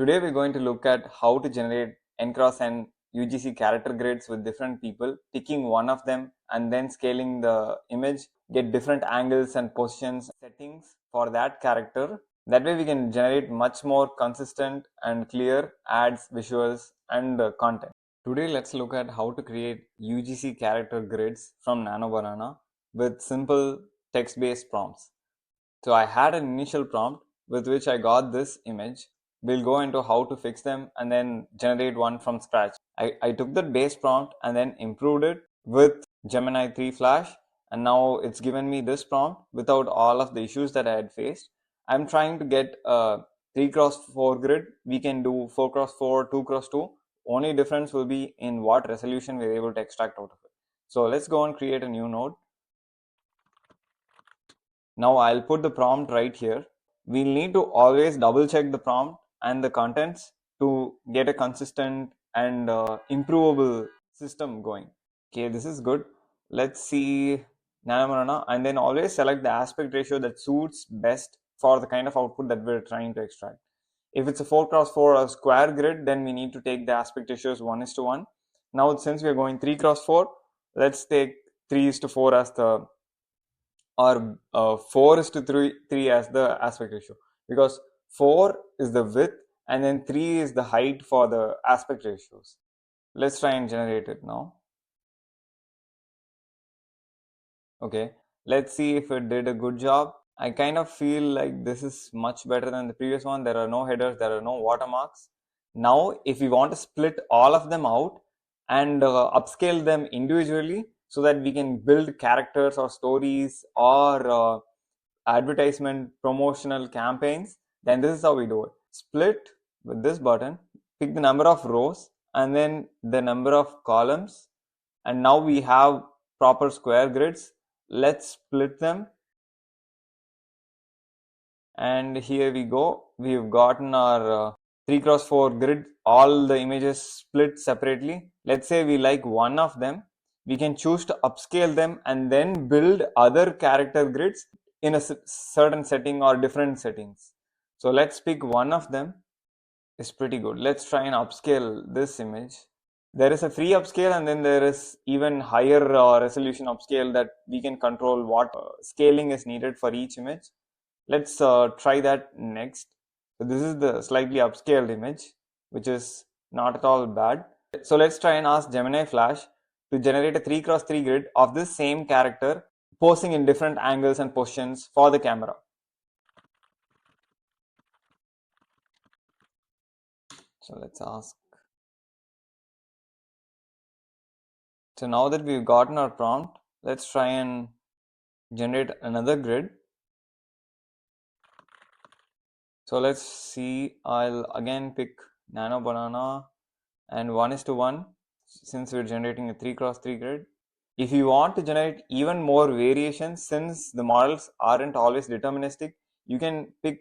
Today we're going to look at how to generate N-cross N UGC character grids with different people, picking one of them and then scaling the image, get different angles and positions settings for that character. That way we can generate much more consistent and clear ads, visuals and content. Today let's look at how to create UGC character grids from Nano Banana with simple text-based prompts. So I had an initial prompt with which I got this image. We'll go into how to fix them and then generate one from scratch. I took the base prompt and then improved it with Gemini Flash, and now it's given me this prompt without all of the issues that I had faced. I'm trying to get a 3x4 grid. We can do 4x4, 2x2. Only difference will be in what resolution we're able to extract out of it. So let's go and create a new node. Now I'll put the prompt right here. We'll need to always double check the prompt and the contents to get a consistent and improvable system going. Okay, this is good. Let's see Nano Banana, and then always select the aspect ratio that suits best for the kind of output that we're trying to extract. If it's a 4x4 or square grid, then we need to take the aspect ratios 1:1. Now since we're going 3x4, let's take 3:4 as the or 4:3 as the aspect ratio, because 4 is the width and then 3 is the height for the aspect ratios. Let's try and generate it now. Okay, let's see if it did a good job. I kind of feel like this is much better than the previous one. There are no headers, there are no watermarks. Now if we want to split all of them out and upscale them individually so that we can build characters or stories or advertisement promotional campaigns, then this is how we do it. Split with this button, pick the number of rows and then the number of columns, and now we have proper square grids. Let's split them, and here we go. We've gotten our 3x4 grid, all the images split separately. Let's say we like one of them. We can choose to upscale them and then build other character grids in a certain setting or different settings. So let's pick one of them. It's pretty good. Let's try and upscale this image. There is a free upscale and then there is even higher resolution upscale that we can control what scaling is needed for each image. Let's try that next. So this is the slightly upscaled image, which is not at all bad. So let's try and ask Gemini Flash to generate a 3x3 grid of this same character posing in different angles and positions for the camera. So let's ask. So now that we've gotten our prompt, let's try and generate another grid. So let's see, I'll again pick Nano Banana and 1:1 since we're generating a 3x3 grid. If you want to generate even more variations, since the models aren't always deterministic, you can pick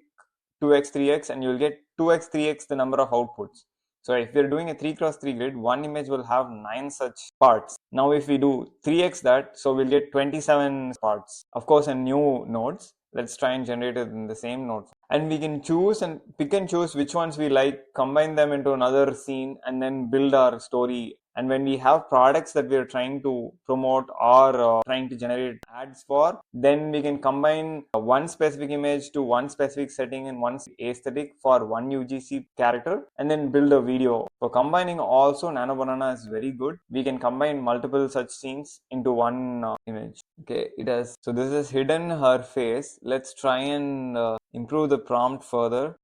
2x, 3x and you'll get 2x, 3x the number of outputs. So if we're doing a 3x3 grid, one image will have 9 such parts. Now if we do 3x that, so we'll get 27 parts. Of course, in new nodes, let's try and generate it in the same node. And we can choose and pick and choose which ones we like, combine them into another scene and then build our story. And when we have products that we are trying to promote or trying to generate ads for, then we can combine one specific image to one specific setting and one aesthetic for one UGC character and then build a video. For combining also, Nano Banana is very good. We can combine multiple such scenes into one image. Okay, it has. So this is hidden her face. Let's try and improve the prompt further.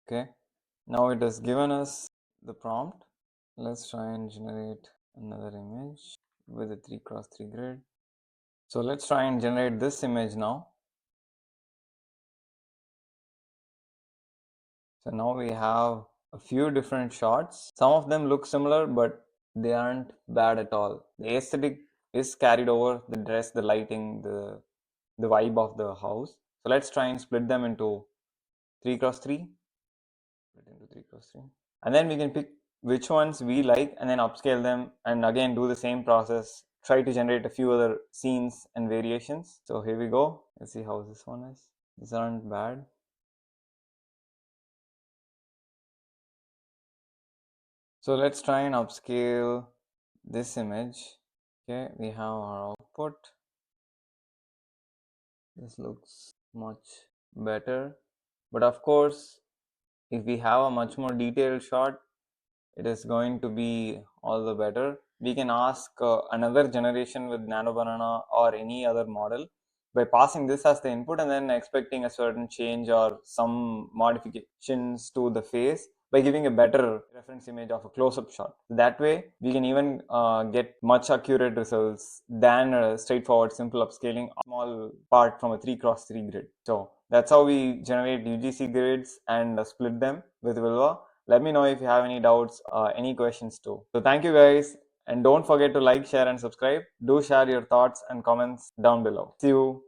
Okay, now it has given us the prompt. Let's try and generate another image with a 3x3 grid. So let's try and generate this image now. So now we have a few different shots. Some of them look similar, but they aren't bad at all. The aesthetic is carried over, the dress, the lighting, the vibe of the house. So let's try and split them into 3x3. Split into 3x3. And then we can pick which ones we like and then upscale them and again do the same process. Try to generate a few other scenes and variations. So here we go. Let's see how this one is. These aren't bad. So let's try and upscale this image. Okay, we have our output. This looks much better, but of course, if we have a much more detailed shot, it is going to be all the better. We can ask another generation with Nano Banana or any other model by passing this as the input and then expecting a certain change or some modifications to the face by giving a better reference image of a close-up shot. That way, we can even get much accurate results than a straightforward simple upscaling a small part from a 3x3 grid. So that's how we generate UGC grids and split them with Vilva. Let me know if you have any doubts, any questions too. So thank you guys, and don't forget to like, share and subscribe. Do share your thoughts and comments down below. See you.